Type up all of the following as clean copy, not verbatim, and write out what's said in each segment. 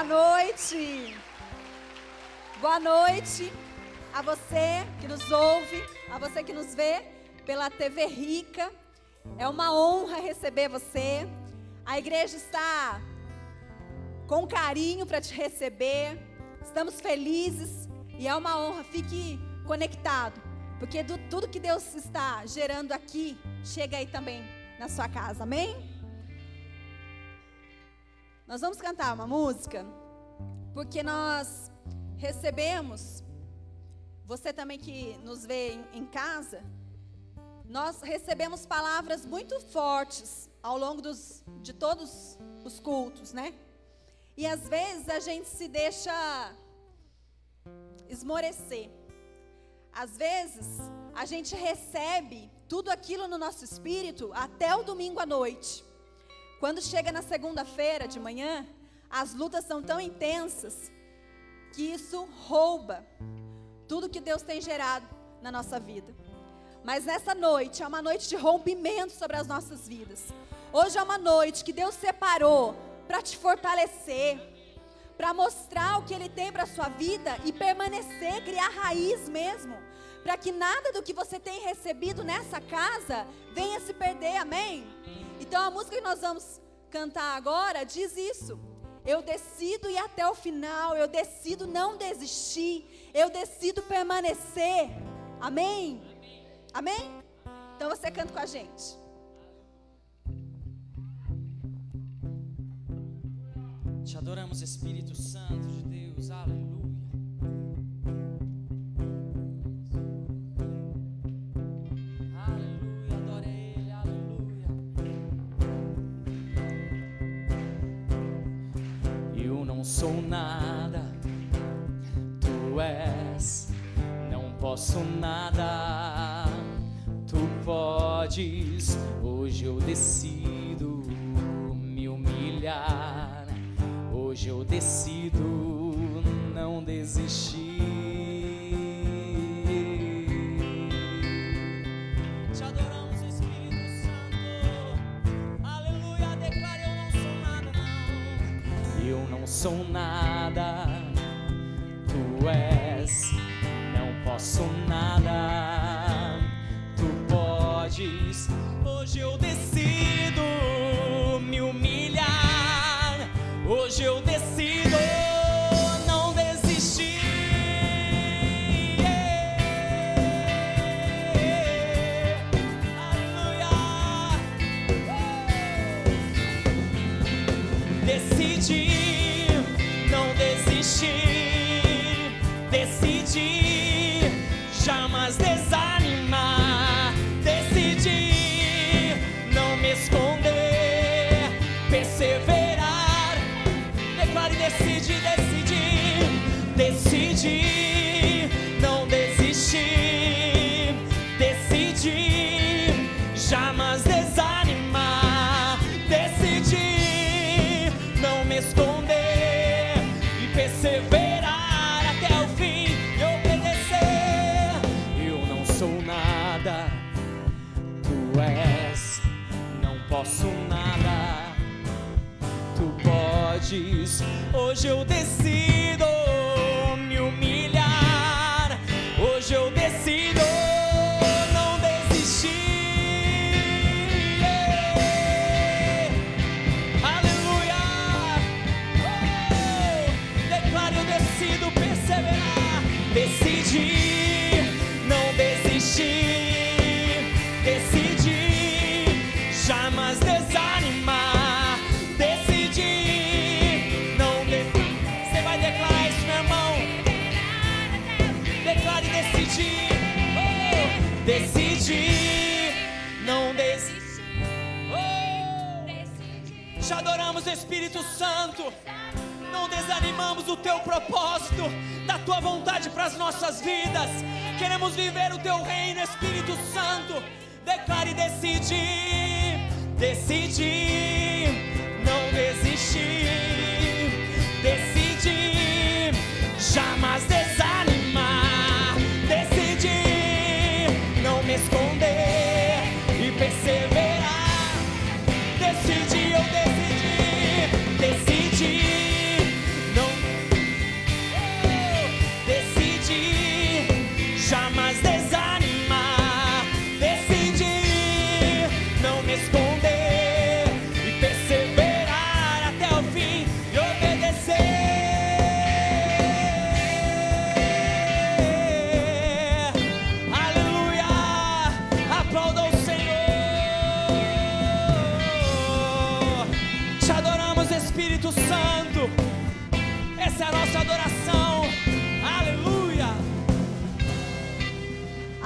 Boa noite. Boa noite a você que nos ouve, a você que nos vê pela TV Rica. É uma honra receber você. A igreja está com carinho para te receber. Estamos felizes e é uma honra. Fique conectado, porque tudo que Deus está gerando aqui chega aí também na sua casa. Amém? Nós vamos cantar uma música, porque nós recebemos, você também que nos vê em casa, nós recebemos palavras muito fortes ao longo de todos os cultos, né? E às vezes a gente se deixa esmorecer. Às vezes a gente recebe tudo aquilo no nosso espírito até o domingo à noite. Quando chega na segunda-feira de manhã, as lutas são tão intensas que isso rouba tudo que Deus tem gerado na nossa vida. Mas nessa noite é uma noite de rompimento sobre as nossas vidas. Hoje é uma noite que Deus separou para te fortalecer, para mostrar o que Ele tem para a sua vida e permanecer, criar raiz mesmo, para que nada do que você tem recebido nessa casa venha se perder, amém? Então a música que nós vamos cantar agora diz isso. Eu decido ir até o final, eu decido não desistir, eu decido permanecer, amém? Amém? Então você canta com a gente. Te adoramos, Espírito Santo de Deus, aleluia. Aleluia, adore Ele, aleluia. Eu não sou nada, Tu és, não posso nada, Tu podes. Hoje eu decido me humilhar. Hoje eu decido não desistir. Te adoramos, Espírito Santo. Aleluia, declare: eu não sou nada, não. Eu não sou nada, Tu és, não posso nada, Tu podes. Hoje eu decido me humilhar. Hoje eu decido não desistir. Aleluia. Decidi não desistir. Decidi jamais desanimar. Decidi não me esconder. Perseverar. Decidi não desistir. Decidi jamais desanimar. Decidi não me esconder e perseverar até o fim e obedecer. Eu não sou nada, Tu és, não posso nada, Tu podes. Hoje eu decido me humilhar. Hoje eu decido não desistir. Aleluia. Declaro: eu decido perseverar. Decidi não desistir. Decidi jamais desanimar. Decidi não desistir. Te adoramos, Espírito Santo. Não desanimamos do Teu propósito, da Tua vontade para as nossas vidas. Queremos viver o Teu reino, Espírito Santo. Declare: decidi, decidi não desistir. Decidi jamais desanimar. Decidi não me esconder e perseverar. Decidi, eu decidi, decidi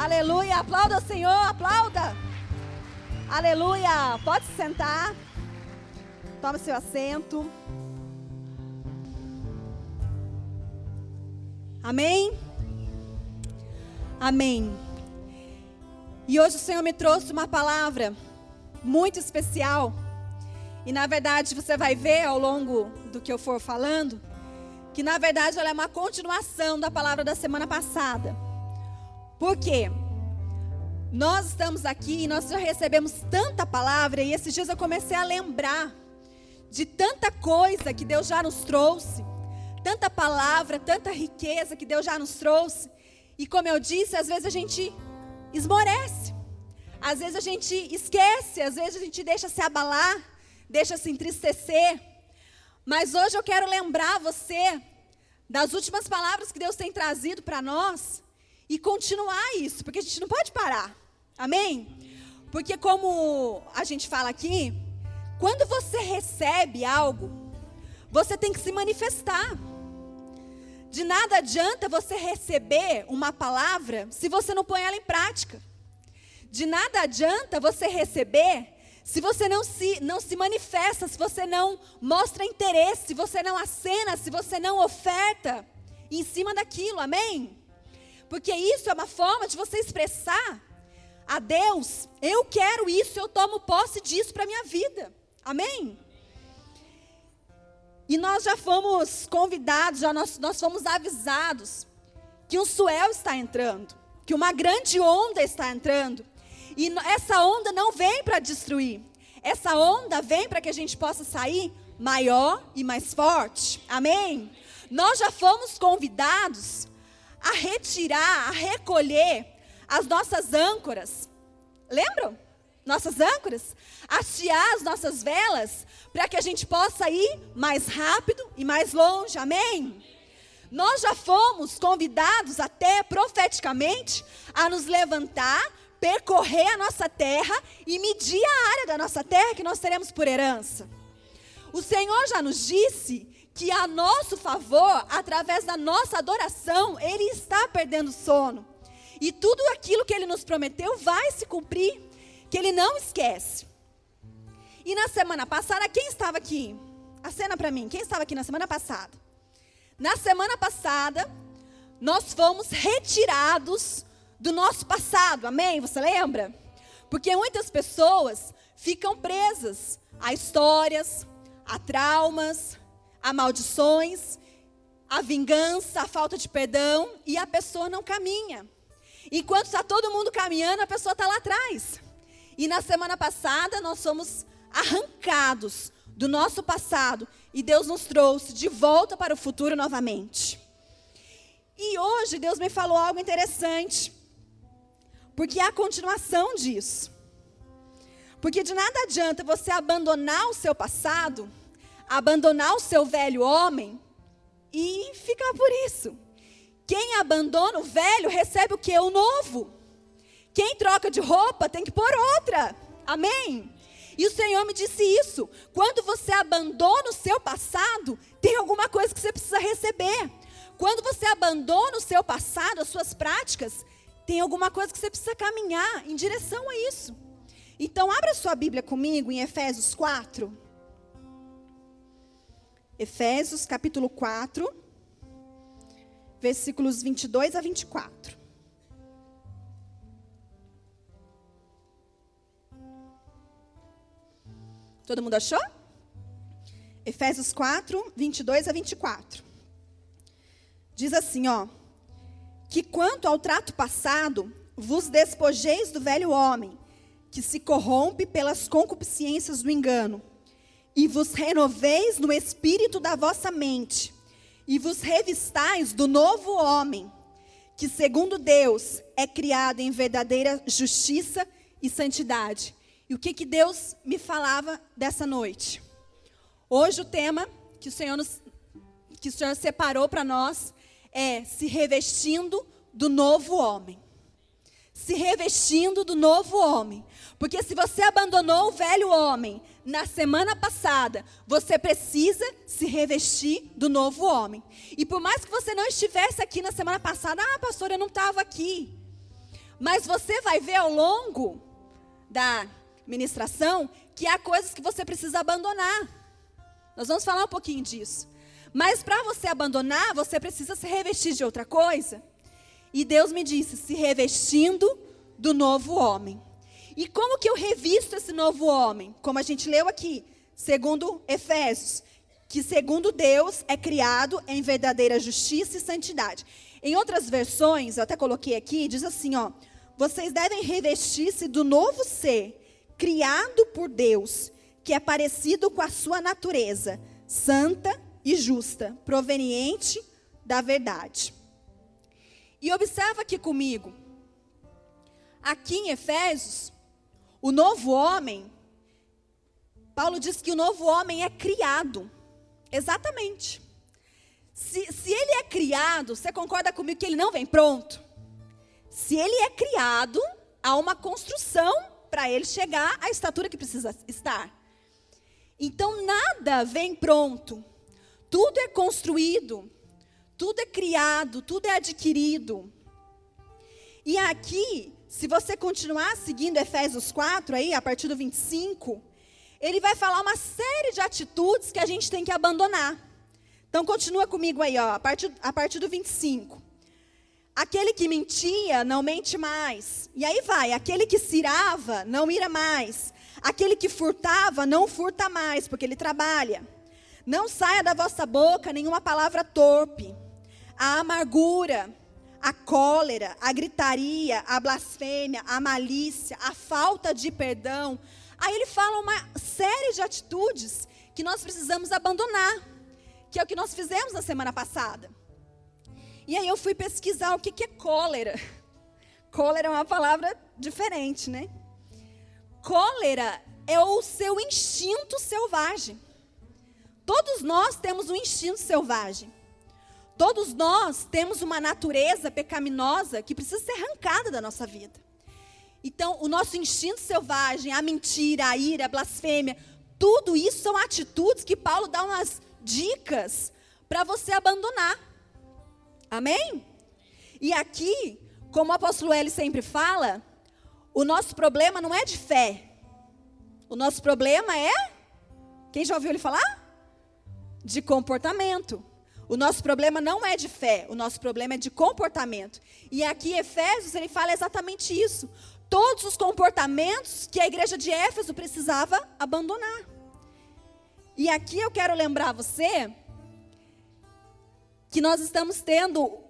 Aleluia. Aplauda o Senhor, aplauda. Aleluia. Pode se sentar. Toma seu assento. Amém? Amém. E hoje o Senhor me trouxe uma palavra muito especial. E na verdade você vai ver ao longo do que eu for falando, que na verdade ela é uma continuação da palavra da semana passada. Por quê? Nós estamos aqui e nós já recebemos tanta palavra, e esses dias eu comecei a lembrar de tanta coisa que Deus já nos trouxe, tanta palavra, tanta riqueza que Deus já nos trouxe. E como eu disse, às vezes a gente esmorece, às vezes a gente esquece, às vezes a gente deixa se abalar, deixa se entristecer. Mas hoje eu quero lembrar você das últimas palavras que Deus tem trazido para nós e continuar isso, porque a gente não pode parar, amém? Porque como a gente fala aqui, quando você recebe algo, você tem que se manifestar. De nada adianta você receber uma palavra se você não põe ela em prática. De nada adianta você receber se você não se manifesta, se você não mostra interesse, se você não acena, se você não oferta em cima daquilo, amém? Porque isso é uma forma de você expressar a Deus: eu quero isso, eu tomo posse disso para a minha vida, amém? E nós já fomos convidados, nós fomos avisados que um swell está entrando, que uma grande onda está entrando. E essa onda não vem para destruir, essa onda vem para que a gente possa sair maior e mais forte, amém? Nós já fomos convidados a retirar, a recolher as nossas âncoras, lembram? Nossas âncoras, hastear as nossas velas, para que a gente possa ir mais rápido e mais longe, amém? Nós já fomos convidados até profeticamente a nos levantar, percorrer a nossa terra e medir a área da nossa terra que nós teremos por herança. O Senhor já nos disse que a nosso favor, através da nossa adoração, Ele está perdendo sono. E tudo aquilo que Ele nos prometeu vai se cumprir, que Ele não esquece. E na semana passada, quem estava aqui? Acena para mim, quem estava aqui na semana passada? Na semana passada, nós fomos retirados do nosso passado, amém? Você lembra? Porque muitas pessoas ficam presas a histórias, a traumas, a maldições, a vingança, a falta de perdão, e a pessoa não caminha. Enquanto está todo mundo caminhando, a pessoa está lá atrás. E na semana passada, nós fomos arrancados do nosso passado e Deus nos trouxe de volta para o futuro novamente. E hoje Deus me falou algo interessante, porque é a continuação disso. Porque de nada adianta você abandonar o seu passado, abandonar o seu velho homem e ficar por isso. Quem abandona o velho recebe o quê? O novo. Quem troca de roupa tem que pôr outra, amém? E o Senhor me disse isso: quando você abandona o seu passado, tem alguma coisa que você precisa receber. Quando você abandona o seu passado, as suas práticas, tem alguma coisa que você precisa caminhar em direção a isso. Então abra sua Bíblia comigo em Efésios 4. Efésios capítulo 4, versículos 22 a 24. Todo mundo achou? Efésios 4, 22 a 24. Diz assim, ó: que quanto ao trato passado, vos despojeis do velho homem, que se corrompe pelas concupiscências do engano, e vos renoveis no espírito da vossa mente, e vos revistais do novo homem, que segundo Deus é criado em verdadeira justiça e santidade. E o que Deus me falava dessa noite? Hoje o tema que o Senhor separou para nós é se revestindo do novo homem. Se revestindo do novo homem. Porque se você abandonou o velho homem na semana passada, você precisa se revestir do novo homem. E por mais que você não estivesse aqui na semana passada, pastora, eu não estava aqui. Mas você vai ver ao longo da ministração que há coisas que você precisa abandonar. Nós vamos falar um pouquinho disso. Mas para você abandonar, você precisa se revestir de outra coisa. E Deus me disse, se revestindo do novo homem. E como que eu revisto esse novo homem? Como a gente leu aqui, segundo Efésios, que segundo Deus é criado em verdadeira justiça e santidade. Em outras versões, eu até coloquei aqui, diz assim, ó, vocês devem revestir-se do novo ser, criado por Deus, que é parecido com a sua natureza, santa e justa, proveniente da verdade. E observa aqui comigo, aqui em Efésios, o novo homem, Paulo diz que o novo homem é criado, exatamente. Se ele é criado, você concorda comigo que ele não vem pronto? Se ele é criado, há uma construção para ele chegar à estatura que precisa estar. Então, nada vem pronto. Tudo é construído, tudo é criado, tudo é adquirido. E aqui, se você continuar seguindo Efésios 4, aí, a partir do 25, ele vai falar uma série de atitudes que a gente tem que abandonar. Então, continua comigo aí, ó, a partir do 25. Aquele que mentia, não mente mais. E aí vai, aquele que se irava, não ira mais. Aquele que furtava, não furta mais, porque ele trabalha. Não saia da vossa boca nenhuma palavra torpe. A amargura, a cólera, a gritaria, a blasfêmia, a malícia, a falta de perdão. Aí ele fala uma série de atitudes que nós precisamos abandonar, que é o que nós fizemos na semana passada. E aí eu fui pesquisar o que é cólera. Cólera é uma palavra diferente, né? Cólera é o seu instinto selvagem. Todos nós temos um instinto selvagem. Todos nós temos uma natureza pecaminosa que precisa ser arrancada da nossa vida. Então, o nosso instinto selvagem, a mentira, a ira, a blasfêmia, tudo isso são atitudes que Paulo dá umas dicas para você abandonar. Amém? E aqui, como o apóstolo Eli sempre fala, o nosso problema não é de fé. O nosso problema é, quem já ouviu ele falar? De comportamento. O nosso problema não é de fé, o nosso problema é de comportamento. E aqui em Efésios ele fala exatamente isso. Todos os comportamentos que a igreja de Éfeso precisava abandonar. E aqui eu quero lembrar você que nós estamos tendo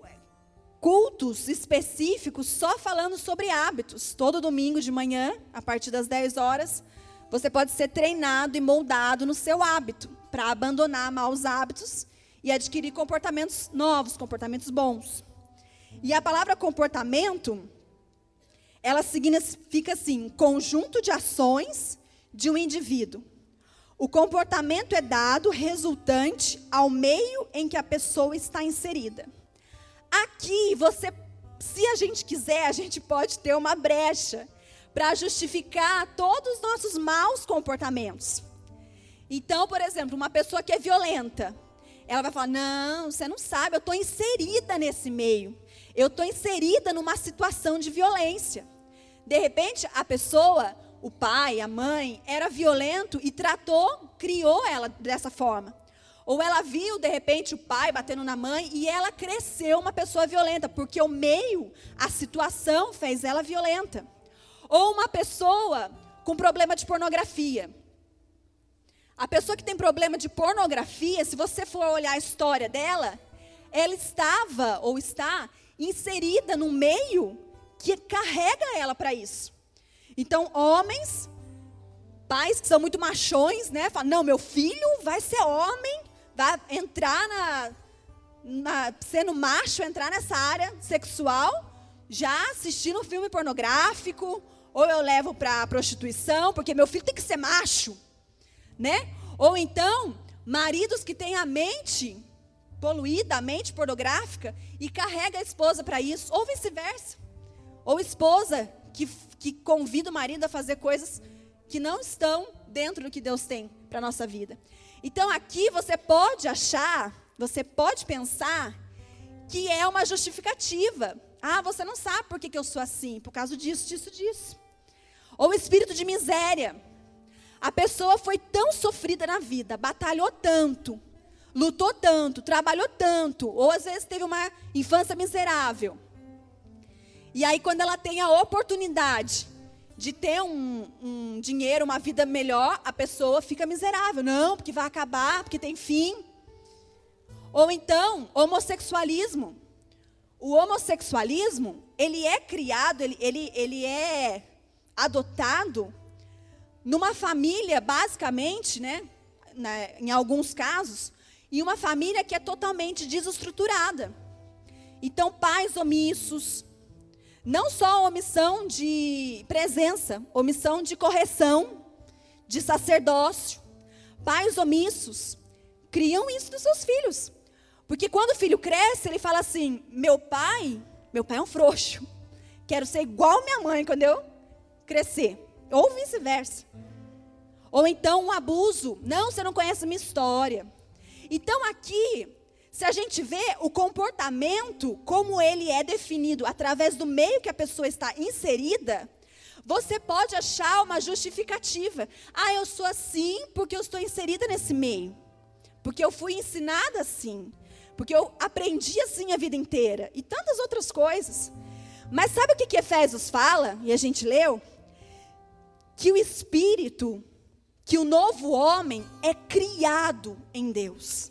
cultos específicos só falando sobre hábitos. Todo domingo de manhã, a partir das 10 horas, você pode ser treinado e moldado no seu hábito para abandonar maus hábitos e adquirir comportamentos novos, comportamentos bons. E a palavra comportamento, ela significa assim, conjunto de ações de um indivíduo. O comportamento é dado resultante ao meio em que a pessoa está inserida. Aqui, se a gente quiser, a gente pode ter uma brecha para justificar todos os nossos maus comportamentos. Então, por exemplo, uma pessoa que é violenta, ela vai falar, não, você não sabe, eu estou inserida nesse meio. Eu estou inserida numa situação de violência. De repente, a pessoa, o pai, a mãe, era violento e criou ela dessa forma. Ou ela viu, de repente, o pai batendo na mãe e ela cresceu uma pessoa violenta, porque o meio, a situação fez ela violenta. Ou uma pessoa com problema de pornografia. A pessoa que tem problema de pornografia, se você for olhar a história dela, ela estava ou está inserida no meio que carrega ela para isso. Então, homens, pais que são muito machões, né? Falam, não, meu filho vai ser homem, vai entrar sendo macho, entrar nessa área sexual, já assistindo um filme pornográfico, ou eu levo para prostituição, porque meu filho tem que ser macho, né? Ou então, maridos que têm a mente poluída, a mente pornográfica, e carrega a esposa para isso, ou vice-versa. Ou esposa que convida o marido a fazer coisas que não estão dentro do que Deus tem para a nossa vida. Então aqui você pode achar, você pode pensar que é uma justificativa. Ah, você não sabe por que eu sou assim, por causa disso, disso, disso. Ou o espírito de miséria. A pessoa foi tão sofrida na vida, batalhou tanto, lutou tanto, trabalhou tanto, ou às vezes teve uma infância miserável. E aí quando ela tem a oportunidade de ter um dinheiro, uma vida melhor, a pessoa fica miserável. Não, porque vai acabar, porque tem fim. Ou então, homossexualismo. O homossexualismo, ele é criado, ele é adotado numa família, basicamente, né, em alguns casos, em uma família que é totalmente desestruturada. Então, pais omissos, não só omissão de presença, omissão de correção, de sacerdócio. Pais omissos criam isso nos seus filhos. Porque quando o filho cresce, ele fala assim, meu pai é um frouxo. Quero ser igual minha mãe quando eu crescer. Ou vice-versa. Ou então um abuso. Não, você não conhece a minha história. Então aqui, se a gente vê o comportamento, como ele é definido através do meio que a pessoa está inserida, você pode achar uma justificativa. Ah, eu sou assim porque eu estou inserida nesse meio. Porque eu fui ensinada assim. Porque eu aprendi assim a vida inteira. E tantas outras coisas. Mas sabe o que Efésios fala? E a gente leu? Que o Espírito, que o novo homem é criado em Deus.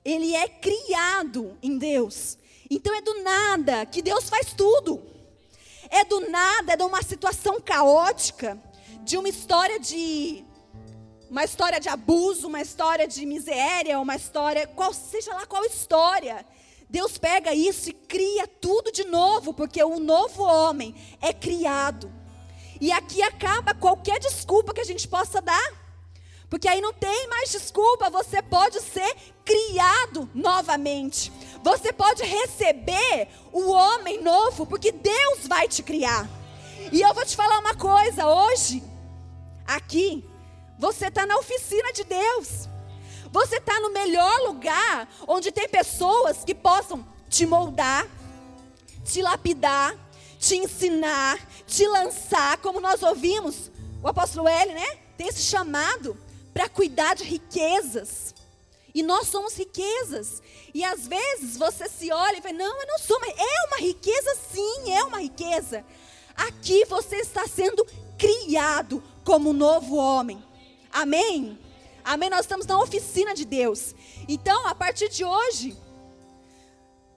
Ele é criado em Deus. Então é do nada que Deus faz tudo. É do nada, é de uma situação caótica, de uma história de abuso, uma história de miséria, uma história, seja lá qual história. Deus pega isso e cria tudo de novo, porque o novo homem é criado. E aqui acaba qualquer desculpa que a gente possa dar. Porque aí não tem mais desculpa, você pode ser criado novamente. Você pode receber o homem novo, porque Deus vai te criar. E eu vou te falar uma coisa, hoje, aqui, você está na oficina de Deus. Você está no melhor lugar, onde tem pessoas que possam te moldar, te lapidar, te ensinar, te lançar, como nós ouvimos, o apóstolo L, né? Tem esse chamado para cuidar de riquezas. E nós somos riquezas. E às vezes você se olha e fala, não, eu não sou, mas é uma riqueza sim, é uma riqueza. Aqui você está sendo criado como um novo homem. Amém? Amém? Nós estamos na oficina de Deus. Então, a partir de hoje,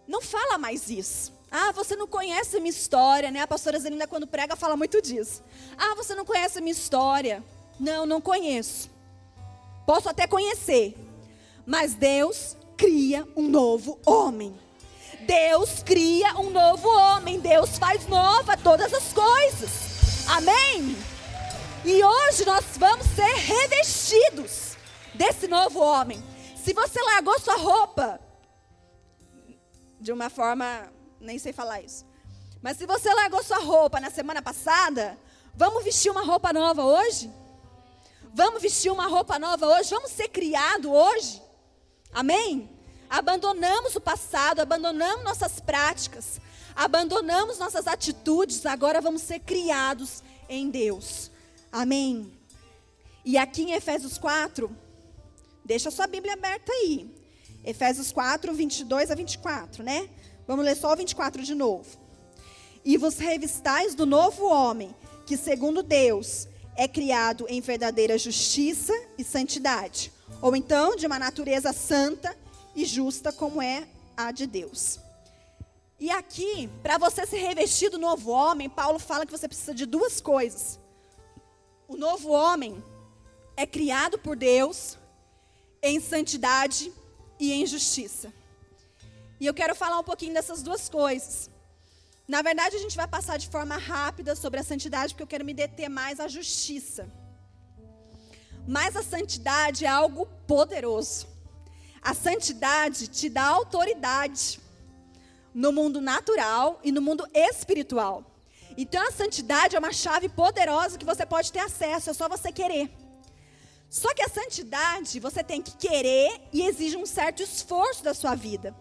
não fala mais isso. Ah, você não conhece a minha história, né? A pastora Zelinda, quando prega, fala muito disso. Ah, você não conhece a minha história. Não, não conheço. Posso até conhecer. Mas Deus cria um novo homem. Deus cria um novo homem. Deus faz nova todas as coisas. Amém? E hoje nós vamos ser revestidos desse novo homem. Se você largou sua roupa, de uma forma, nem sei falar isso, mas se você largou sua roupa na semana passada, vamos vestir uma roupa nova hoje? Vamos vestir uma roupa nova hoje? Vamos ser criados hoje? Amém? Abandonamos o passado, abandonamos nossas práticas, abandonamos nossas atitudes, agora vamos ser criados em Deus. Amém? E aqui em Efésios 4, deixa a sua Bíblia aberta aí. Efésios 4, 22 a 24, né? Vamos ler só o 24 de novo. E vos revistais do novo homem, que segundo Deus é criado em verdadeira justiça e santidade. Ou então de uma natureza santa e justa como é a de Deus. E aqui, para você se revestir do novo homem, Paulo fala que você precisa de duas coisas. O novo homem é criado por Deus em santidade e em justiça. E eu quero falar um pouquinho dessas duas coisas. Na verdade, a gente vai passar de forma rápida sobre a santidade, porque eu quero me deter mais à justiça. Mas a santidade é algo poderoso. A santidade te dá autoridade no mundo natural e no mundo espiritual. Então a santidade é uma chave poderosa que você pode ter acesso, é só você querer. Só que a santidade você tem que querer e exige um certo esforço da sua vida.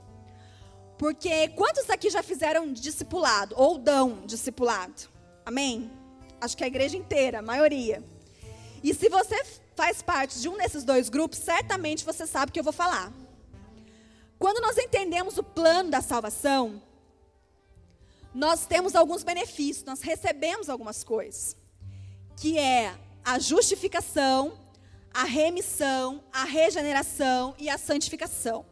Porque quantos aqui já fizeram discipulado ou dão discipulado? Amém? Acho que a igreja inteira, a maioria. E se você faz parte de um desses dois grupos, certamente você sabe o que eu vou falar. Quando nós entendemos o plano da salvação, nós temos alguns benefícios, nós recebemos algumas coisas, que é a justificação, a remissão, a regeneração e a santificação.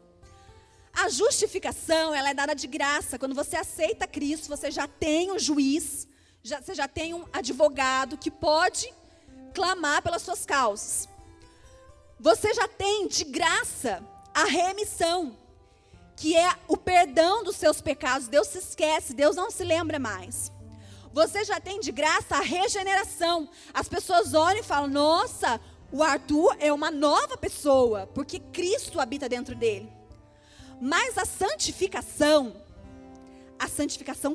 A justificação, ela é dada de graça. Quando você aceita Cristo, você já tem um juiz, você já tem um advogado que pode clamar pelas suas causas. Você já tem de graça a remissão, que é o perdão dos seus pecados. Deus se esquece, Deus não se lembra mais. Você já tem de graça a regeneração. As pessoas olham e falam: nossa, o Arthur é uma nova pessoa, porque Cristo habita dentro dele. Mas a santificação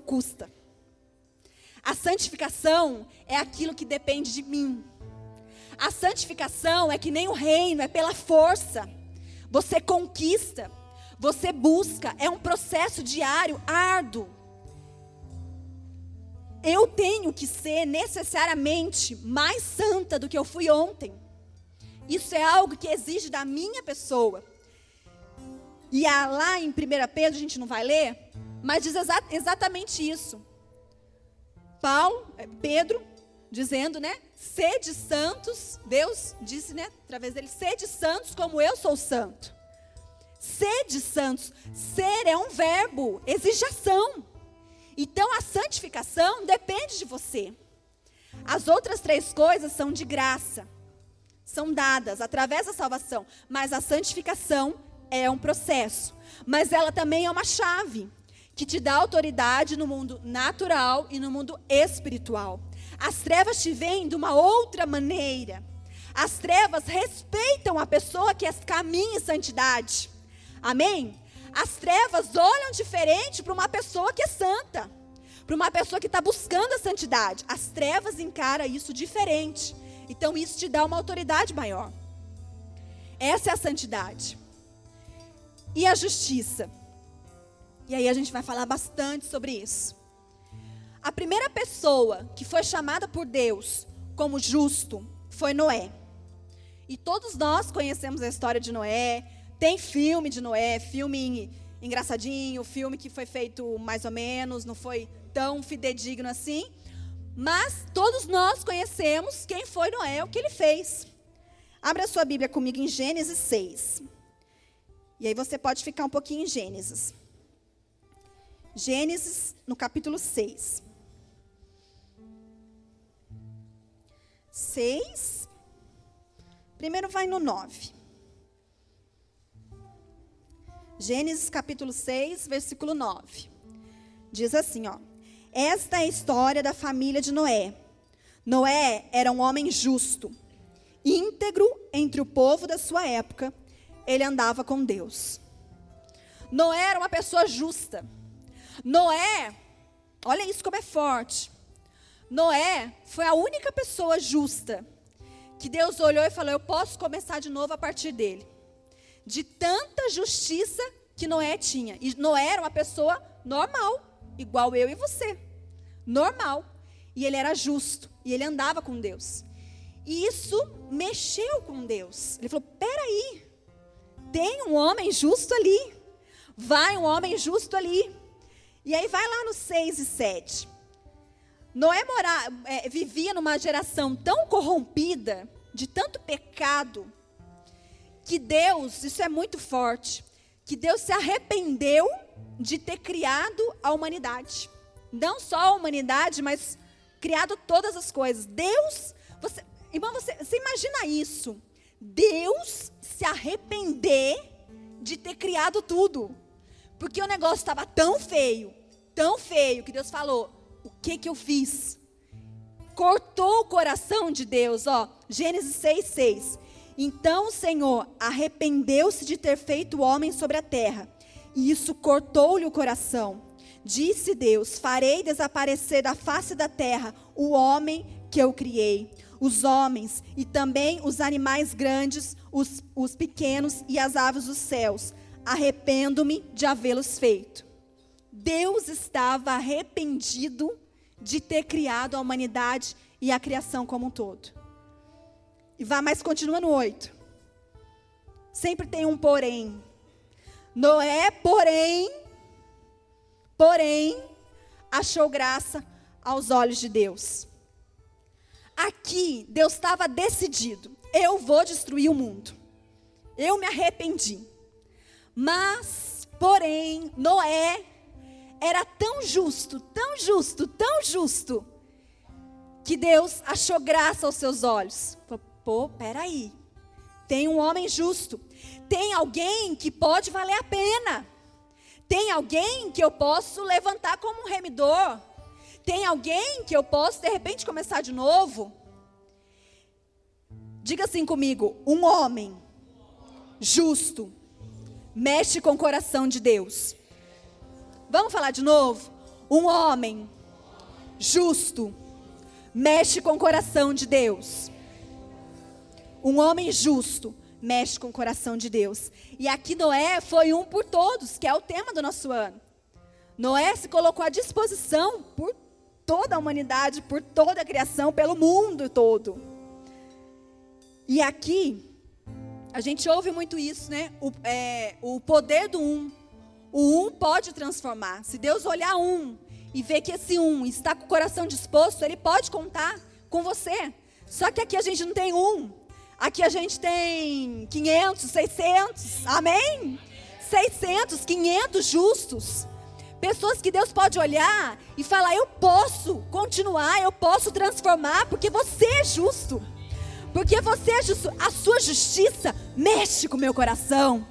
custa. A santificação é aquilo que depende de mim. A santificação é que nem o reino, é pela força. Você conquista, você busca, é um processo diário, árduo. Eu tenho que ser necessariamente mais santa do que eu fui ontem. Isso é algo que exige da minha pessoa. E lá em 1 Pedro, a gente não vai ler, mas diz exatamente isso. Pedro, dizendo, né? Sede santos, Deus disse, né? Através dele, sede santos como eu sou santo. Sede santos, ser é um verbo, exige ação. Então a santificação depende de você. As outras três coisas são de graça, são dadas através da salvação, mas a santificação é um processo, mas ela também é uma chave que te dá autoridade no mundo natural e no mundo espiritual. As trevas te veem de uma outra maneira. As trevas respeitam a pessoa que caminha em santidade. Amém? As trevas olham diferente para uma pessoa que é santa, para uma pessoa que está buscando a santidade. As trevas encaram isso diferente. Então isso te dá uma autoridade maior. Essa é a santidade. E a justiça? E aí a gente vai falar bastante sobre isso. A primeira pessoa que foi chamada por Deus como justo foi Noé. E todos nós conhecemos a história de Noé. Tem filme de Noé, filme engraçadinho, filme que foi feito mais ou menos, não foi tão fidedigno assim. Mas todos nós conhecemos quem foi Noé, o que ele fez. Abra a sua Bíblia comigo em Gênesis 6. E aí você pode ficar um pouquinho em Gênesis. Gênesis, no capítulo 6. 6. Primeiro vai no 9. Gênesis, capítulo 6, versículo 9. Diz assim, ó. Esta é a história da família de Noé. Noé era um homem justo, íntegro entre o povo da sua época. Ele andava com Deus. Noé era uma pessoa justa. Noé, olha isso como é forte. Noé foi a única pessoa justa que Deus olhou e falou: eu posso começar de novo a partir dele. De tanta justiça que Noé tinha. E Noé era uma pessoa normal, igual eu e você. Normal. E ele era justo. E ele andava com Deus. E isso mexeu com Deus. Ele falou: peraí, tem um homem justo ali. Vai um homem justo ali. E aí vai lá no 6 e 7. Noé vivia numa geração tão corrompida, de tanto pecado, que Deus, isso é muito forte, que Deus se arrependeu de ter criado a humanidade. Não só a humanidade, mas criado todas as coisas. Deus, irmão, você imagina isso. Deus se arrepender de ter criado tudo. Porque o negócio estava tão feio, que Deus falou: o que eu fiz? Cortou o coração de Deus, ó. Gênesis 6:6. Então o Senhor arrependeu-se de ter feito o homem sobre a terra, e isso cortou-lhe o coração. Disse Deus: farei desaparecer da face da terra o homem que eu criei, os homens e também os animais grandes, os pequenos e as aves dos céus. Arrependo-me de havê-los feito. Deus estava arrependido de ter criado a humanidade e a criação como um todo. Mas continua no 8. Sempre tem um porém. Noé, porém, achou graça aos olhos de Deus. Aqui, Deus estava decidido. Eu vou destruir o mundo. Eu me arrependi. Mas, porém, Noé era tão justo, que Deus achou graça aos seus olhos. Falou, peraí. Tem um homem justo. Tem alguém que pode valer a pena. Tem alguém que eu posso levantar como um remidor. Tem alguém que eu posso, de repente, começar de novo. Diga assim comigo: um homem justo mexe com o coração de Deus. Vamos falar de novo? Um homem justo mexe com o coração de Deus. Um homem justo mexe com o coração de Deus. E aqui Noé foi um por todos, que é o tema do nosso ano. Noé se colocou à disposição por toda a humanidade, por toda a criação, pelo mundo todo. E aqui, a gente ouve muito isso, né? O poder do um. O um pode transformar. Se Deus olhar um e ver que esse um está com o coração disposto, Ele pode contar com você. Só que aqui a gente não tem um. Aqui a gente tem 500, 600, amém? 600, 500 justos. Pessoas que Deus pode olhar e falar: eu posso continuar, eu posso transformar, porque você é justo. Porque você é justo. A sua justiça mexe com o meu coração.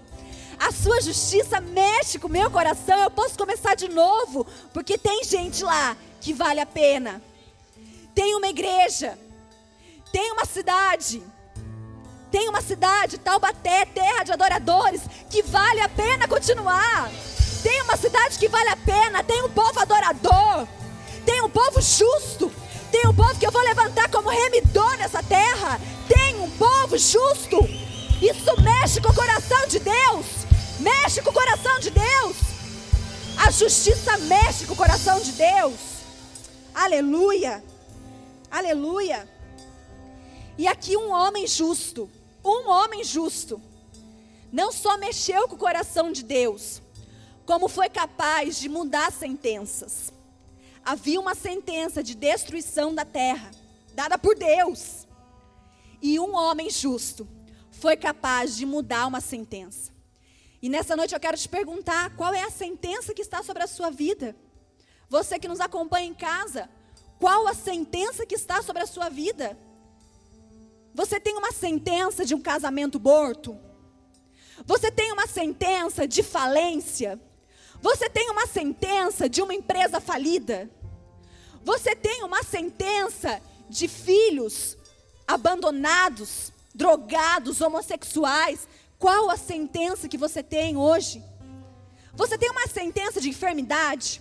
A sua justiça mexe com o meu coração. Eu posso começar de novo, porque tem gente lá que vale a pena. Tem uma igreja, tem uma cidade, Taubaté, terra de adoradores, que vale a pena continuar. Tem uma cidade que vale a pena, tem um povo adorador, tem um povo justo, tem um povo que eu vou levantar como remidor nessa terra. Tem um povo justo. Isso mexe com o coração de Deus. Mexe com o coração de Deus. A justiça mexe com o coração de Deus. Aleluia. Aleluia. E aqui um homem justo, não só mexeu com o coração de Deus, como foi capaz de mudar sentenças. Havia uma sentença de destruição da terra, dada por Deus. E um homem justo foi capaz de mudar uma sentença. E nessa noite eu quero te perguntar: qual é a sentença que está sobre a sua vida? Você que nos acompanha em casa, qual a sentença que está sobre a sua vida? Você tem uma sentença de um casamento morto? Você tem uma sentença de falência? Você tem uma sentença de uma empresa falida? Você tem uma sentença de filhos abandonados, drogados, homossexuais? Qual a sentença que você tem hoje? Você tem uma sentença de enfermidade?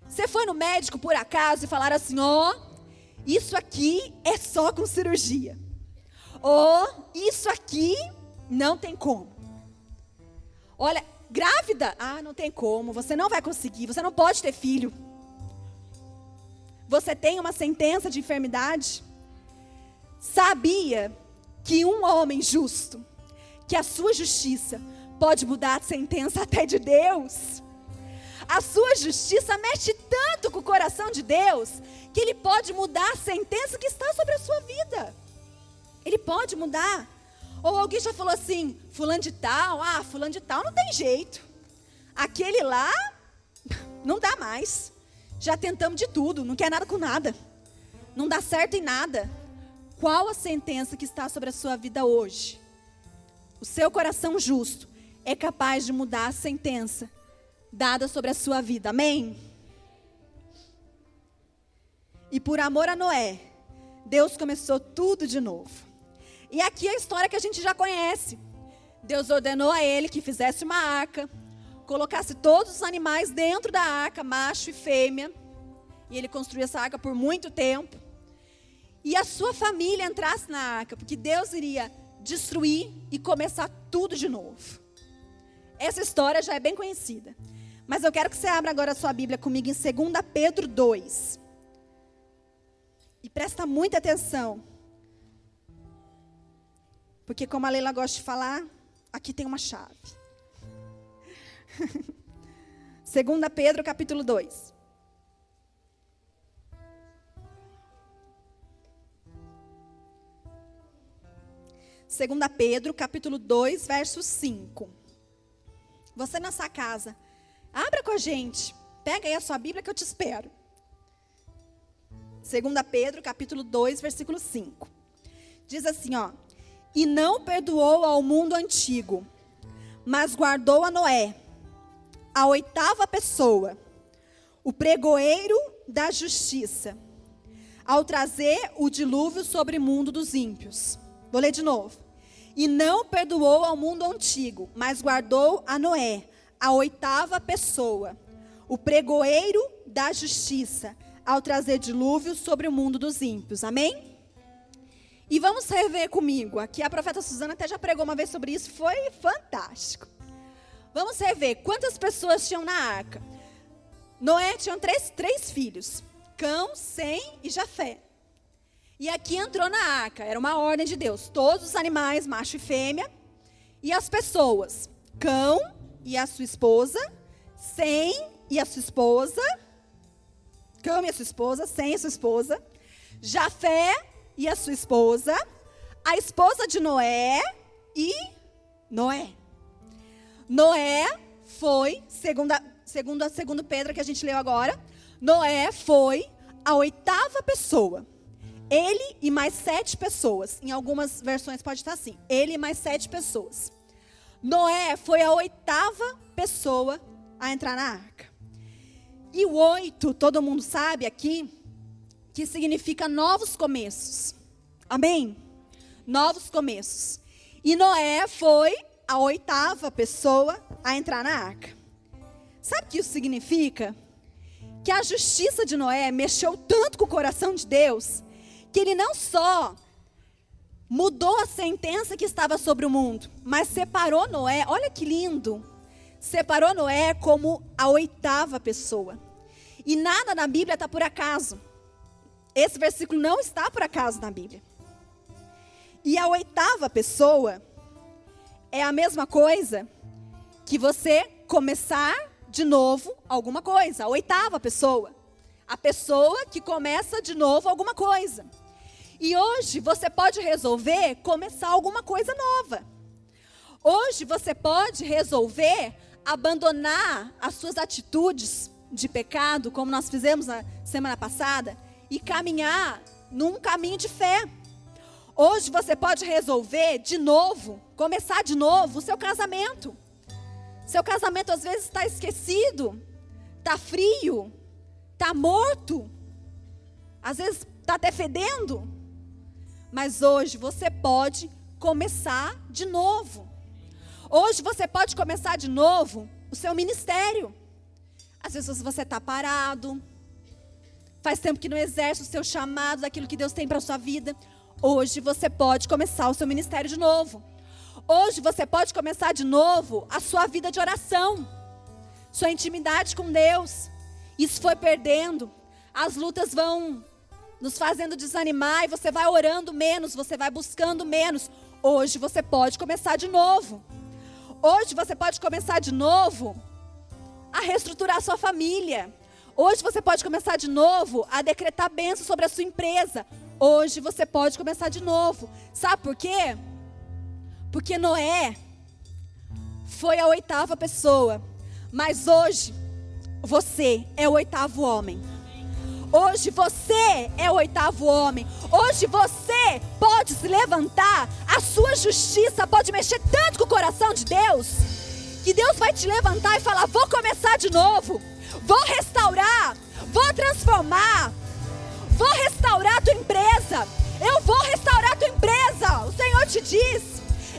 Você foi no médico por acaso e falaram assim: isso aqui é só com cirurgia. Isso aqui não tem como. Olha, grávida? Não tem como, você não vai conseguir, você não pode ter filho. Você tem uma sentença de enfermidade? Sabia que um homem justo, que a sua justiça pode mudar a sentença até de Deus? A sua justiça mexe tanto com o coração de Deus, que Ele pode mudar a sentença que está sobre a sua vida. Ele pode mudar. Ou alguém já falou assim: fulano de tal não tem jeito. Aquele lá, não dá mais. Já tentamos de tudo, não quer nada com nada. Não dá certo em nada. Qual a sentença que está sobre a sua vida hoje? O seu coração justo é capaz de mudar a sentença dada sobre a sua vida, amém? E por amor a Noé, Deus começou tudo de novo. E aqui é a história que a gente já conhece. Deus ordenou a ele que fizesse uma arca, colocasse todos os animais dentro da arca, macho e fêmea. E ele construiu essa arca por muito tempo. E a sua família entrasse na arca, porque Deus iria destruir e começar tudo de novo. Essa história já é bem conhecida. Mas eu quero que você abra agora a sua Bíblia comigo em 2 Pedro 2. E presta muita atenção. Porque como a Leila gosta de falar, aqui tem uma chave. 2 Pedro capítulo 2. Segunda Pedro, capítulo 2, verso 5. Você na sua casa, abra com a gente. Pega aí a sua Bíblia que eu te espero. 2 Pedro, capítulo 2, versículo 5. Diz assim, ó. E não perdoou ao mundo antigo, mas guardou a Noé, a 8ª pessoa, o pregoeiro da justiça, ao trazer o dilúvio sobre o mundo dos ímpios. Vou ler de novo. E não perdoou ao mundo antigo, mas guardou a Noé, a 8ª pessoa, o pregoeiro da justiça, ao trazer dilúvio sobre o mundo dos ímpios. Amém? E vamos rever comigo. Aqui a profeta Suzana até já pregou uma vez sobre isso, foi fantástico. Vamos rever quantas pessoas tinham na arca. Noé tinha três filhos, Cão, Sem e Jafé. E aqui entrou na arca, era uma ordem de Deus. Todos os animais, macho e fêmea. E as pessoas, Cão e a sua esposa, Sem e a sua esposa, Cão e a sua esposa, Sem e a sua esposa, Jafé e a sua esposa, a esposa de Noé e Noé. Noé foi, segundo Pedro, que a gente leu agora, Noé foi a 8ª pessoa. Ele e mais 7 pessoas. Em algumas versões pode estar assim. Ele e mais 7 pessoas. Noé foi a 8ª pessoa a entrar na arca. E o 8, todo mundo sabe aqui, que significa novos começos. Amém? Novos começos. E Noé foi a 8ª pessoa a entrar na arca. Sabe o que isso significa? Que a justiça de Noé mexeu tanto com o coração de Deus, que ele não só mudou a sentença que estava sobre o mundo, mas separou Noé, olha que lindo, separou Noé como a 8ª pessoa. E nada na Bíblia está por acaso. Esse versículo não está por acaso na Bíblia. E a 8ª pessoa é a mesma coisa que você começar de novo alguma coisa. A 8ª pessoa. A pessoa que começa de novo alguma coisa. E hoje você pode resolver começar alguma coisa nova. Hoje você pode resolver abandonar as suas atitudes de pecado, como nós fizemos na semana passada, e caminhar num caminho de fé. Hoje você pode resolver de novo, começar de novo o seu casamento. Seu casamento às vezes está esquecido, está frio, está morto, às vezes está até fedendo. Mas hoje você pode começar de novo. Hoje você pode começar de novo o seu ministério. Às vezes você está parado, faz tempo que não exerce o seu chamado, daquilo que Deus tem para a sua vida. Hoje você pode começar o seu ministério de novo. Hoje você pode começar de novo a sua vida de oração, sua intimidade com Deus. Isso foi perdendo, as lutas vão nos fazendo desanimar e você vai orando menos, você vai buscando menos. Hoje você pode começar de novo. Hoje você pode começar de novo a reestruturar a sua família. Hoje você pode começar de novo a decretar bênção sobre a sua empresa. Hoje você pode começar de novo. Sabe por quê? Porque Noé foi a 8ª pessoa. Mas hoje você é o 8º homem. Hoje você é o 8º homem. Hoje você pode se levantar. A sua justiça pode mexer tanto com o coração de Deus, que Deus vai te levantar e falar: vou começar de novo. Vou restaurar. Vou transformar. Vou restaurar a tua empresa. Eu vou restaurar a tua empresa. O Senhor te diz: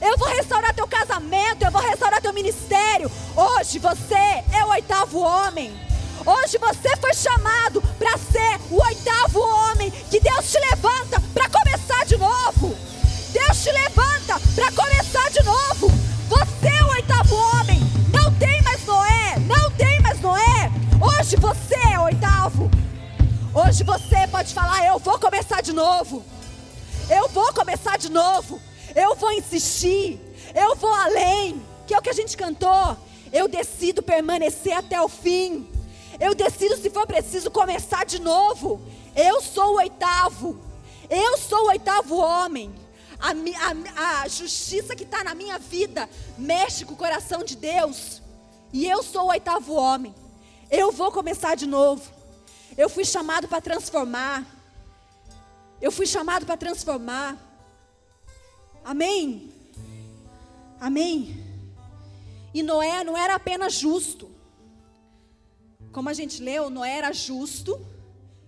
eu vou restaurar teu casamento. Eu vou restaurar teu ministério. Hoje você é o 8º homem. Hoje você foi chamado para ser o 8º homem. Que Deus te levanta para começar de novo. Deus te levanta para começar de novo. Você é o 8º homem. Não tem mais Noé. Não tem mais Hoje você pode falar: eu vou começar de novo. Eu vou começar de novo. Eu vou insistir. Eu vou além. Que é o que a gente cantou. Eu decido permanecer até o fim. Eu decido, se for preciso, começar de novo. Eu sou o oitavo. Eu sou o oitavo homem. A justiça que está na minha vida mexe com o coração de Deus. E eu sou o oitavo homem. Eu vou começar de novo. Eu fui chamado para transformar. Eu fui chamado para transformar. Amém? Amém? E Noé não era apenas justo. Como a gente leu, Noé era justo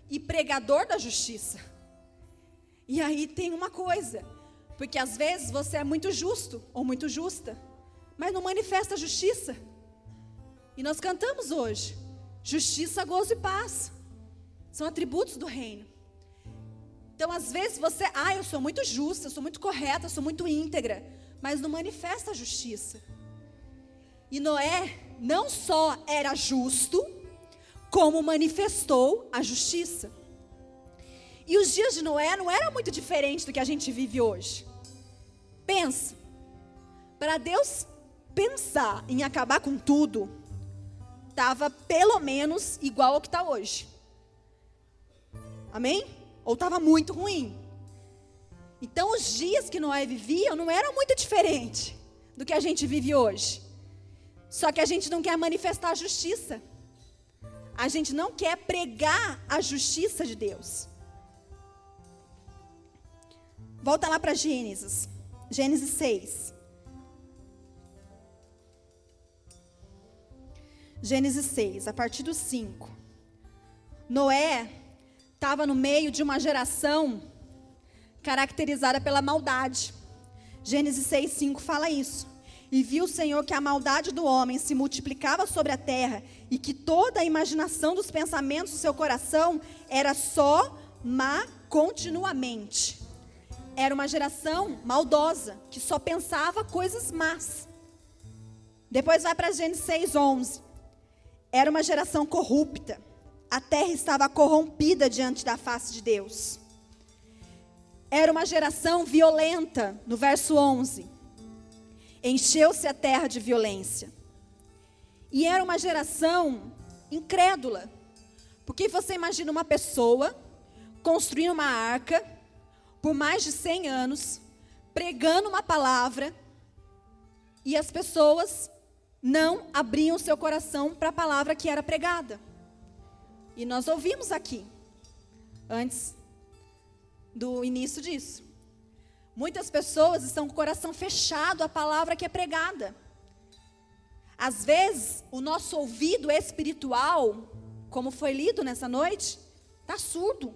e pregador da justiça. E aí tem uma coisa. Porque às vezes você é muito justo ou muito justa, mas não manifesta a justiça. E nós cantamos hoje: justiça, gozo e paz. São atributos do reino. Então às vezes você, eu sou muito justa, eu sou muito correta, eu sou muito íntegra, mas não manifesta a justiça. E Noé não só era justo, como manifestou a justiça. E os dias de Noé não eram muito diferentes do que a gente vive hoje. Pensa, para Deus pensar em acabar com tudo, estava pelo menos igual ao que está hoje. Amém? Ou estava muito ruim. Então os dias que Noé vivia não eram muito diferentes do que a gente vive hoje. Só que a gente não quer manifestar a justiça. A gente não quer pregar a justiça de Deus. Volta lá para Gênesis. Gênesis 6. Gênesis 6, a partir do 5. Noé estava no meio de uma geração caracterizada pela maldade. Gênesis 6, 5 fala isso. E viu o Senhor que a maldade do homem se multiplicava sobre a terra, e que toda a imaginação dos pensamentos do seu coração era só má continuamente. Era uma geração maldosa, que só pensava coisas más. Depois vai para Gênesis 6, 11. Era uma geração corrupta. A terra estava corrompida diante da face de Deus. Era uma geração violenta, no verso 11. Encheu-se a terra de violência. E era uma geração incrédula. Porque você imagina uma pessoa construindo uma arca por mais de 100 anos, pregando uma palavra, e as pessoas não abriam seu coração para a palavra que era pregada. E nós ouvimos aqui, antes do início disso. Muitas pessoas estão com o coração fechado à palavra que é pregada. Às vezes, o nosso ouvido espiritual, como foi lido nessa noite, está surdo.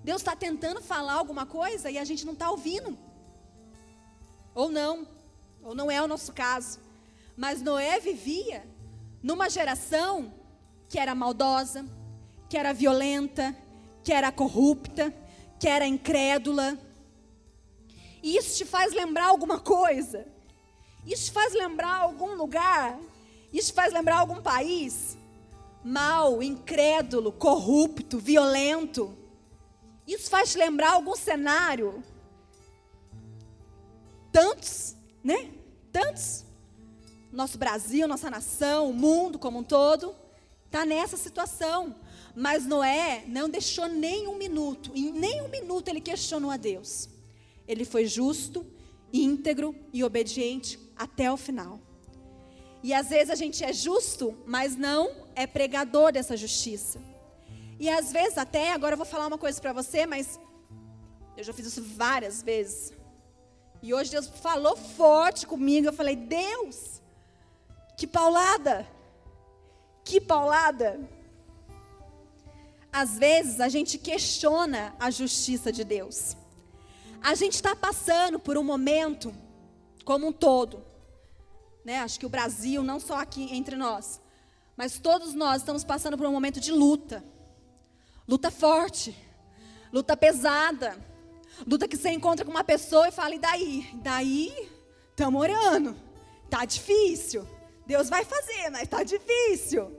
Deus está tentando falar alguma coisa e a gente não está ouvindo. Ou não é o nosso caso. Mas Noé vivia numa geração que era maldosa, que era violenta, que era corrupta, que era incrédula. E isso te faz lembrar alguma coisa? Isso te faz lembrar algum lugar? Isso te faz lembrar algum país? Mal, incrédulo, corrupto, violento. Isso faz te lembrar algum cenário? Tantos, né? Tantos. Nosso Brasil, nossa nação, o mundo como um todo, está nessa situação. Mas Noé não deixou nem um minuto, em nem um minuto ele questionou a Deus. Ele foi justo, íntegro e obediente até o final. E às vezes a gente é justo, mas não é pregador dessa justiça. E às vezes até, agora eu vou falar uma coisa para você, mas eu já fiz isso várias vezes. E hoje Deus falou forte comigo, eu falei: Deus, que paulada! Que paulada! Às vezes a gente questiona a justiça de Deus. A gente está passando por um momento, como um todo, né? Acho que o Brasil, não só aqui entre nós, mas todos nós estamos passando por um momento de luta. Luta forte, luta pesada, luta que você encontra com uma pessoa e fala: e daí? Daí, estamos orando, está difícil, Deus vai fazer, mas está difícil.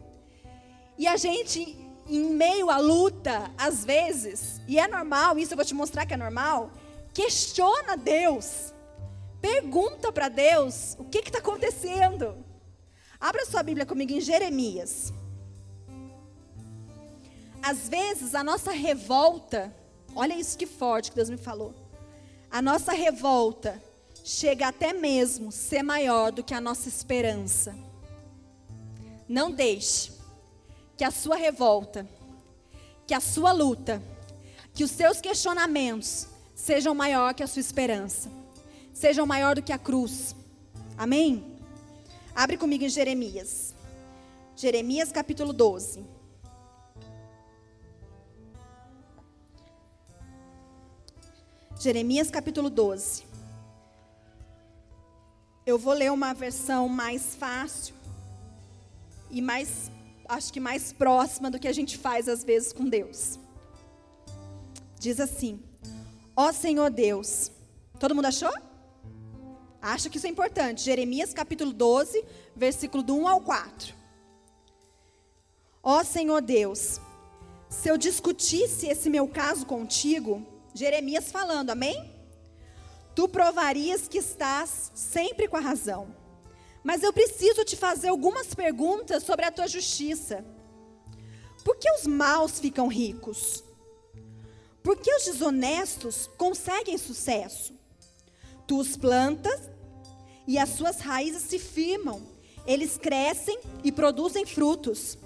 E a gente em meio à luta, às vezes, e é normal, isso eu vou te mostrar que é normal, questiona Deus. Pergunta para Deus o que está acontecendo. Abra sua Bíblia comigo em Jeremias. Às vezes a nossa revolta, olha isso que forte que Deus me falou. A nossa revolta chega até mesmo ser maior do que a nossa esperança. Não deixe que a sua revolta, que a sua luta, que os seus questionamentos sejam maior que a sua esperança. Sejam maior do que a cruz. Amém? Abre comigo em Jeremias. Jeremias capítulo 12. Jeremias capítulo 12. Eu vou ler uma versão mais fácil e mais, acho que mais próxima do que a gente faz às vezes com Deus. Diz assim: ó Senhor Deus. Todo mundo achou? Acha que isso é importante. Jeremias capítulo 12, versículo do 1 ao 4. Ó Senhor Deus, se eu discutisse esse meu caso contigo, Jeremias falando, amém? Tu provarias que estás sempre com a razão. Mas eu preciso te fazer algumas perguntas sobre a tua justiça. Por que os maus ficam ricos? Por que os desonestos conseguem sucesso? Tu os plantas e as suas raízes se firmam. Eles crescem e produzem frutos.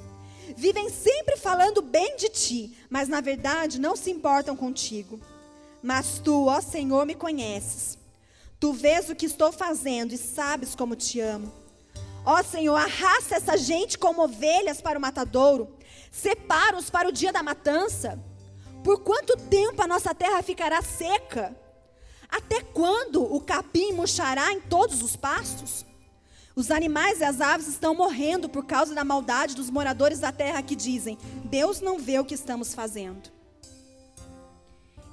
Vivem sempre falando bem de ti, mas na verdade não se importam contigo. Mas tu, ó Senhor, me conheces. Tu vês o que estou fazendo e sabes como te amo. Ó Senhor, arrasta essa gente como ovelhas para o matadouro. Separa-os para o dia da matança. Por quanto tempo a nossa terra ficará seca? Até quando o capim murchará em todos os pastos? Os animais e as aves estão morrendo por causa da maldade dos moradores da terra que dizem: Deus não vê o que estamos fazendo.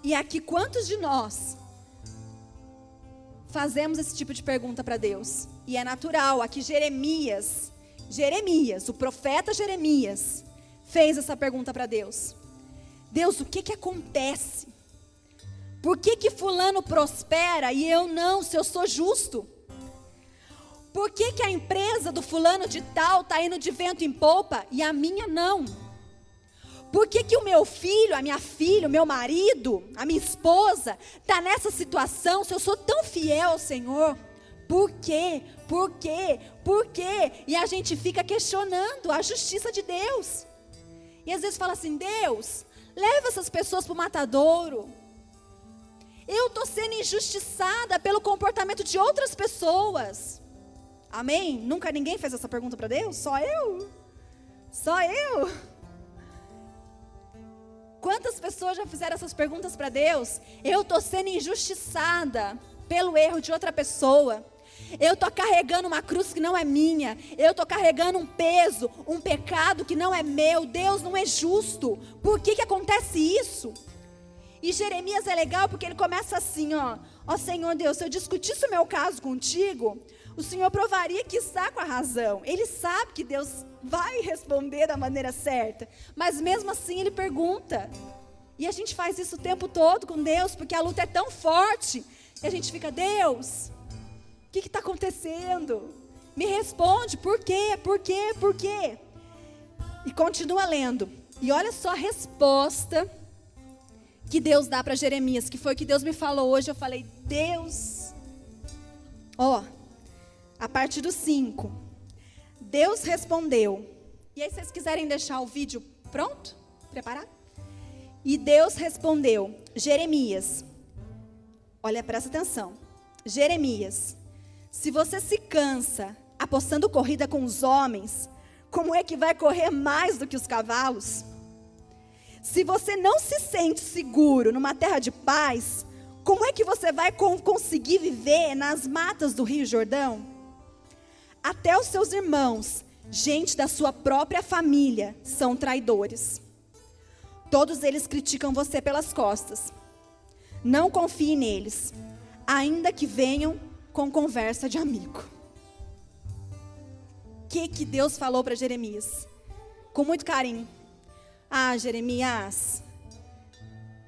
E aqui, quantos de nós fazemos esse tipo de pergunta para Deus? E é natural, aqui Jeremias, o profeta Jeremias, fez essa pergunta para Deus. Deus, o que acontece? Por que fulano prospera e eu não, se eu sou justo? Por que a empresa do fulano de tal está indo de vento em popa e a minha não? Por que o meu filho, a minha filha, o meu marido, a minha esposa está nessa situação se eu sou tão fiel ao Senhor? Por quê? Por quê? Por quê? E a gente fica questionando a justiça de Deus. E às vezes fala assim: Deus, leva essas pessoas para o matadouro. Eu estou sendo injustiçada pelo comportamento de outras pessoas. Amém? Nunca ninguém fez essa pergunta para Deus? Só eu? Só eu? Quantas pessoas já fizeram essas perguntas para Deus? Eu estou sendo injustiçada pelo erro de outra pessoa. Eu estou carregando uma cruz que não é minha. Eu estou carregando um peso, um pecado que não é meu. Deus não é justo. Por que acontece isso? E Jeremias é legal porque ele começa assim, ó Senhor Deus, se eu discutisse o meu caso contigo, o Senhor provaria que está com a razão. Ele sabe que Deus vai responder da maneira certa, mas mesmo assim ele pergunta. E a gente faz isso o tempo todo com Deus, porque a luta é tão forte, e a gente fica: Deus, o que está acontecendo? Me responde, por quê? Por quê? Por quê? E continua lendo, e olha só a resposta que Deus dá para Jeremias, que foi o que Deus me falou hoje. Eu falei: Deus, a partir do 5, Deus respondeu. E aí, se vocês quiserem deixar o vídeo pronto, preparado? E Deus respondeu: Jeremias, olha, presta atenção. Jeremias, se você se cansa apostando corrida com os homens, como é que vai correr mais do que os cavalos? Se você não se sente seguro numa terra de paz, como é que você vai conseguir viver nas matas do Rio Jordão? Até os seus irmãos, gente da sua própria família, são traidores. Todos eles criticam você pelas costas. Não confie neles, ainda que venham com conversa de amigo. O que Deus falou para Jeremias? Com muito carinho. Ah, Jeremias,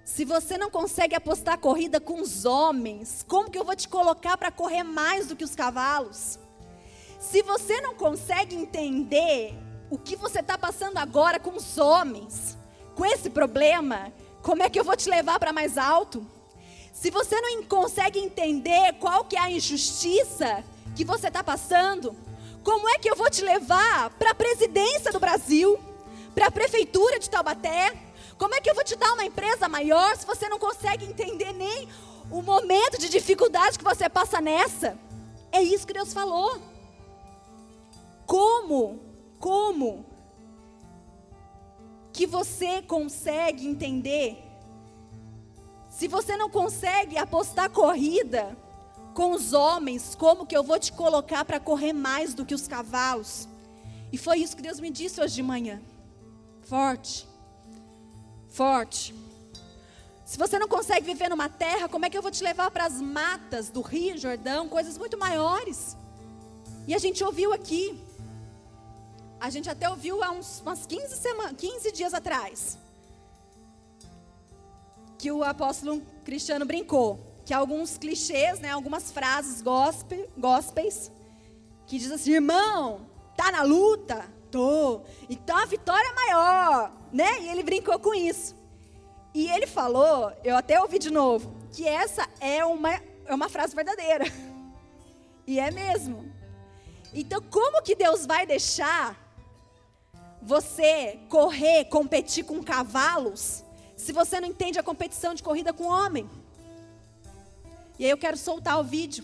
se você não consegue apostar corrida com os homens, como que eu vou te colocar para correr mais do que os cavalos? Se você não consegue entender o que você está passando agora com os homens, com esse problema, como é que eu vou te levar para mais alto? Se você não consegue entender qual que é a injustiça que você está passando, como é que eu vou te levar para a presidência do Brasil, para a prefeitura de Taubaté? Como é que eu vou te dar uma empresa maior se você não consegue entender nem o momento de dificuldade que você passa nessa? É isso que Deus falou. Como que você consegue entender? Se você não consegue apostar corrida com os homens, como que eu vou te colocar para correr mais do que os cavalos? E foi isso que Deus me disse hoje de manhã. Forte. Se você não consegue viver numa terra, como é que eu vou te levar para as matas do Rio Jordão, coisas muito maiores? E a gente ouviu aqui. A gente até ouviu há umas 15 dias atrás, que o apóstolo Cristiano brincou, que alguns clichês, né, algumas frases gospels, que diz assim: irmão, tá na luta? Tô. Então a vitória é maior, né? E ele brincou com isso. E ele falou, eu até ouvi de novo, que essa é uma frase verdadeira. E é mesmo. Então como que Deus vai deixar você correr, competir com cavalos, se você não entende a competição de corrida com homem? E aí eu quero soltar o vídeo.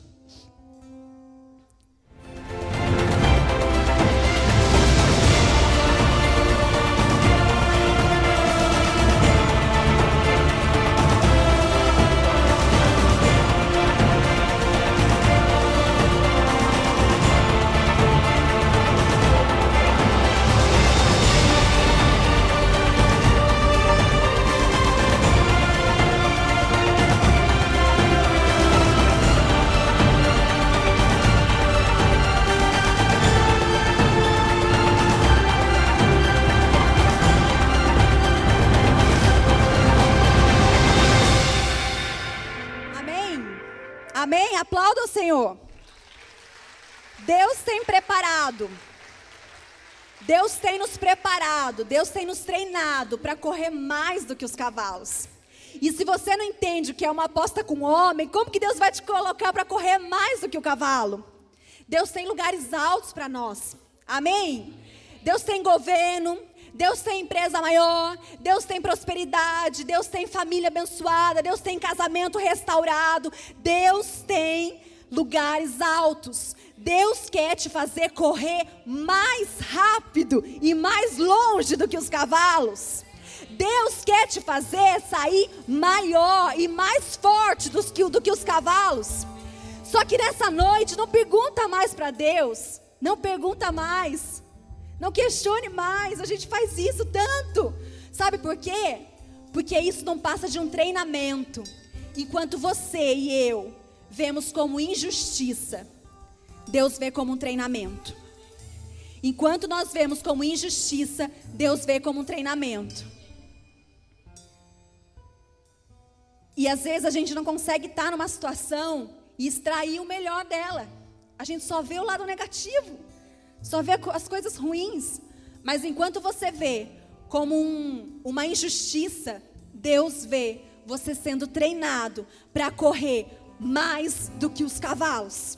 Amém? Aplauda o Senhor. Deus tem preparado. Deus tem nos preparado. Deus tem nos treinado para correr mais do que os cavalos. E se você não entende o que é uma aposta com o homem, como que Deus vai te colocar para correr mais do que o cavalo? Deus tem lugares altos para nós. Amém? Deus tem governo. Deus tem empresa maior, Deus tem prosperidade, Deus tem família abençoada, Deus tem casamento restaurado, Deus tem lugares altos. Deus quer te fazer correr mais rápido e mais longe do que os cavalos. Deus quer te fazer sair maior e mais forte do que os cavalos. Só que nessa noite não pergunta mais para Deus, não pergunta mais. Não questione mais, a gente faz isso tanto. Sabe por quê? Porque isso não passa de um treinamento. Enquanto você e eu vemos como injustiça, Deus vê como um treinamento. Enquanto nós vemos como injustiça, Deus vê como um treinamento. E às vezes a gente não consegue estar numa situação e extrair o melhor dela. A gente só vê o lado negativo. Só vê as coisas ruins. Mas enquanto você vê como uma injustiça, Deus vê você sendo treinado para correr mais do que os cavalos.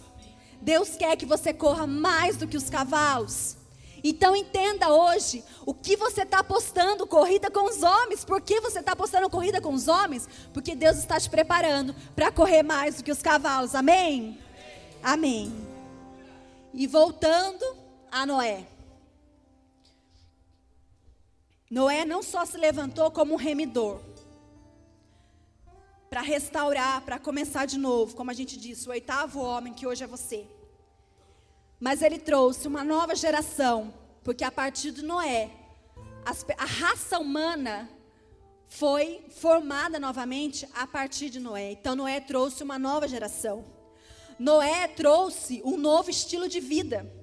Deus quer que você corra mais do que os cavalos. Então entenda hoje o que você está apostando corrida com os homens. Por que você está apostando corrida com os homens? Porque Deus está te preparando para correr mais do que os cavalos. Amém? Amém. E voltando a Noé. Noé não só se levantou como um remidor, para restaurar, para começar de novo, como a gente disse, o 8º homem que hoje é você. Mas ele trouxe uma nova geração, porque a partir de Noé, a raça humana foi formada novamente a partir de Noé. Então Noé trouxe uma nova geração. Noé trouxe um novo estilo de vida.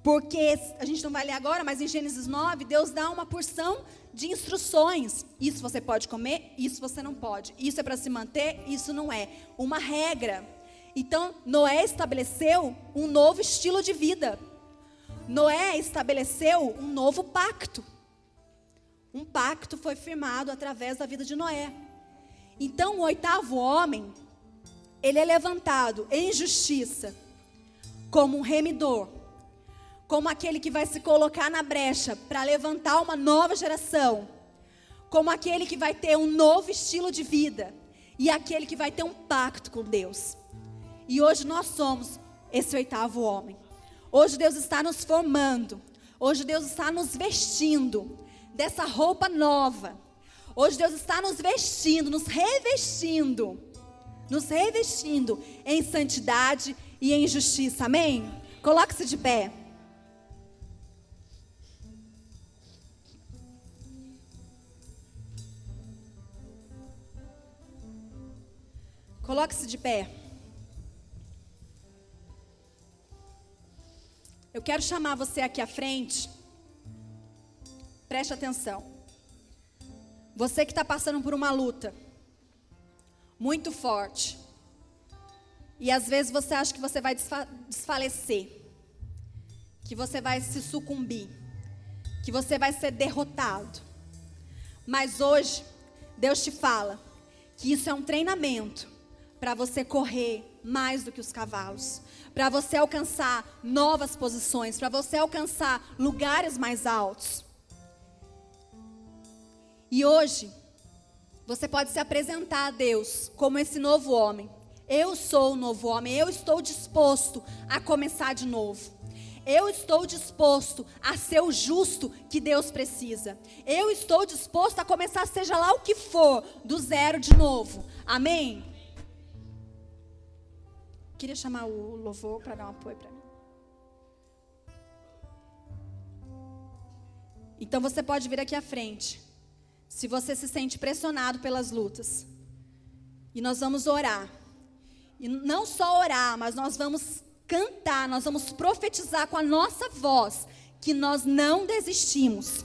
Porque, a gente não vai ler agora, mas em Gênesis 9, Deus dá uma porção de instruções. Isso você pode comer, isso você não pode. Isso é para se manter, isso não é. Uma regra. Então, Noé estabeleceu um novo estilo de vida. Noé estabeleceu um novo pacto. Um pacto foi firmado através da vida de Noé. Então, o 8º homem, ele é levantado em justiça, como um remidor, como aquele que vai se colocar na brecha para levantar uma nova geração, como aquele que vai ter um novo estilo de vida, e aquele que vai ter um pacto com Deus. E hoje nós somos esse 8º homem. Hoje Deus está nos formando. Hoje Deus está nos vestindo dessa roupa nova. Hoje Deus está nos vestindo, nos revestindo em santidade e em justiça. Amém? Coloque-se de pé. Coloque-se de pé. Eu quero chamar você aqui à frente. Preste atenção. Você que está passando por uma luta muito forte. E às vezes você acha que você vai desfalecer. Que você vai se sucumbir. Que você vai ser derrotado. Mas hoje, Deus te fala que isso é um treinamento para você correr mais do que os cavalos, para você alcançar novas posições, para você alcançar lugares mais altos. E hoje, você pode se apresentar a Deus como esse novo homem. Eu sou o novo homem, eu estou disposto a começar de novo. Eu estou disposto a ser o justo que Deus precisa. Eu estou disposto a começar, seja lá o que for, do zero de novo. Amém? Queria chamar o louvor para dar um apoio para mim. Então você pode vir aqui à frente, se você se sente pressionado pelas lutas. E nós vamos orar. E não só orar, mas nós vamos cantar, nós vamos profetizar com a nossa voz que nós não desistimos,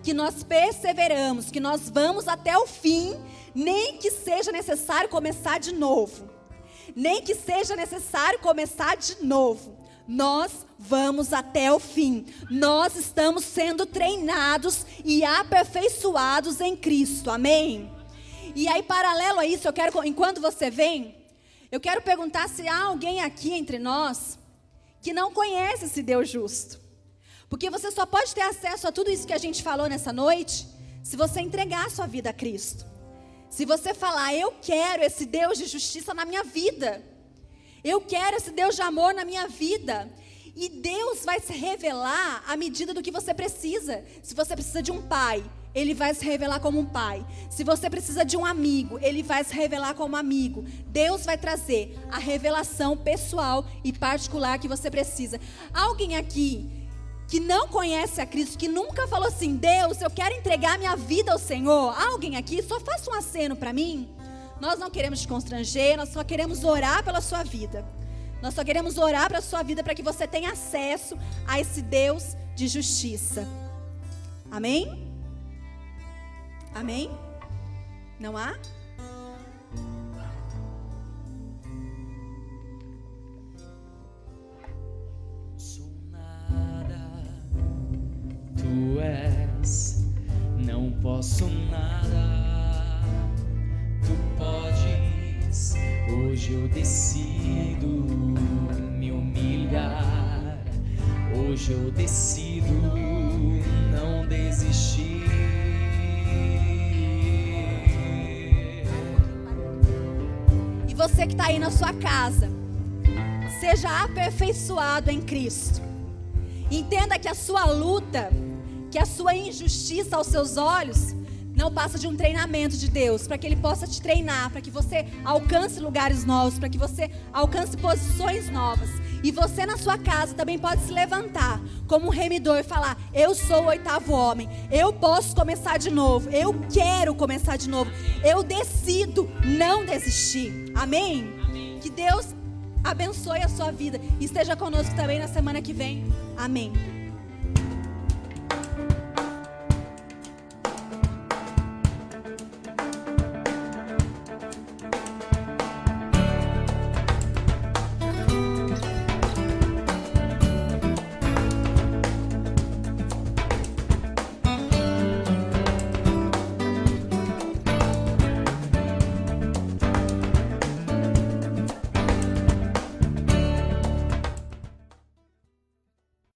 que nós perseveramos, que nós vamos até o fim, nem que seja necessário começar de novo. Nem que seja necessário começar de novo. Nós vamos até o fim. Nós estamos sendo treinados e aperfeiçoados em Cristo. Amém? E aí, paralelo a isso, enquanto você vem, eu quero perguntar se há alguém aqui entre nós que não conhece esse Deus justo. Porque você só pode ter acesso a tudo isso que a gente falou nessa noite se você entregar a sua vida a Cristo. Se você falar, eu quero esse Deus de justiça na minha vida. Eu quero esse Deus de amor na minha vida. E Deus vai se revelar à medida do que você precisa. Se você precisa de um pai, Ele vai se revelar como um pai. Se você precisa de um amigo, Ele vai se revelar como amigo. Deus vai trazer a revelação pessoal e particular que você precisa. Alguém aqui que não conhece a Cristo, que nunca falou assim, Deus, eu quero entregar minha vida ao Senhor. Alguém aqui, só faça um aceno para mim. Nós não queremos te constranger, nós só queremos orar pela sua vida. Nós só queremos orar pela sua vida para que você tenha acesso a esse Deus de justiça. Amém? Amém? Não há? Tu és, não posso nada, tu podes, hoje eu decido me humilhar, hoje eu decido não desistir. E você que está aí na sua casa, seja aperfeiçoado em Cristo. Entenda que a sua luta, que a sua injustiça aos seus olhos, não passa de um treinamento de Deus, para que Ele possa te treinar, para que você alcance lugares novos, para que você alcance posições novas. E você na sua casa também pode se levantar como um remidor e falar, eu sou o 8º homem, eu posso começar de novo, eu quero começar de novo, eu decido não desistir. Amém? Que Deus abençoe a sua vida e esteja conosco também na semana que vem. Amém.